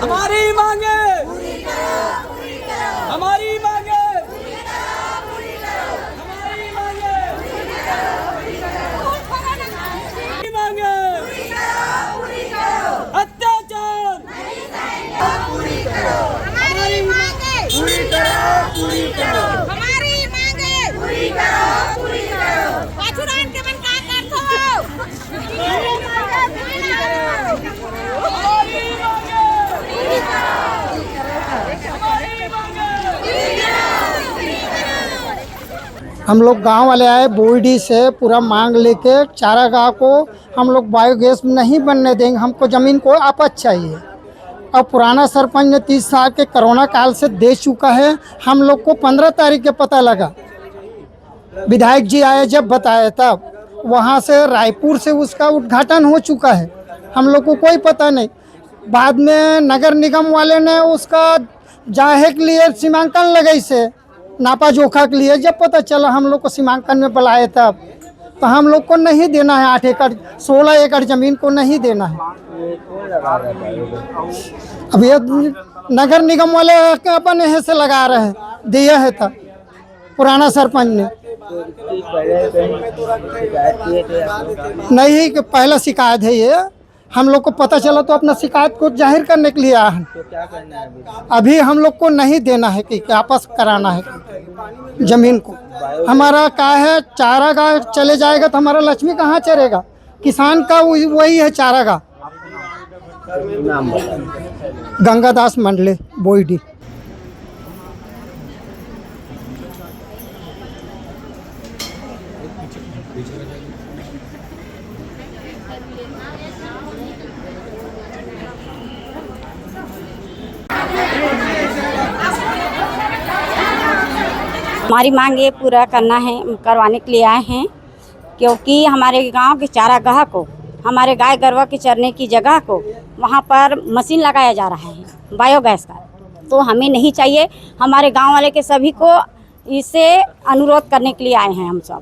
हमारी मांगे हमारी मांगे हमारी मांगे अत्याचार हमारी मांगे पूरी करो, पूरी करो। हमारी मांगे पूरी करो, पूरी करो। पाछुरान के मन का करथो हमारी मांगे पूरी करो, हमारी मांगे पूरी करो, हमारी मांगे हम लोग गांव वाले आए बोईडी से पूरा मांग लेके चारागाह को हम लोग बायोगैस नहीं बनने देंगे। हमको ज़मीन को आपस चाहिए। और पुराना सरपंच ने 30 साल के कोरोना काल से दे चुका है। हम लोग को 15 तारीख के पता लगा, विधायक जी आए जब बताया तब। वहाँ से रायपुर से उसका उद्घाटन हो चुका है, हम लोग को कोई पता नहीं। बाद में नगर निगम वाले ने उसका जाहे के लिए सीमांकन लगाई से नापा जोखा के लिए। जब पता चला हम लोग को सीमांकन में बुलाए तब, तो हम लोग को नहीं देना है 8 एकड़ 16 एकड़ ज़मीन को नहीं देना है। अब ये नगर निगम वाले अपन यहाँ से लगा रहे हैं, दिया है था पुराना सरपंच ने। नहीं कि पहला शिकायत है ये, हम लोग को पता चला तो अपना शिकायत को जाहिर करने के लिए आए हैं। तो क्या करना है अभी हम लोग को नहीं देना है कि वापस कराना है ज़मीन को। हमारा क्या है, चारागाह चले जाएगा तो हमारा लक्ष्मी कहाँ चरेगा? किसान का वही है चारागाह। नाम गंगादास मंडले बोईडी। हमारी मांग ये पूरा करना है, करवाने के लिए आए हैं, क्योंकि हमारे गांव के चारागाह को, हमारे गाय गरवा के चरने की जगह को वहां पर मशीन लगाया जा रहा है बायोगैस का। तो हमें नहीं चाहिए। हमारे गांव वाले के सभी को इससे अनुरोध करने के लिए आए हैं हम सब।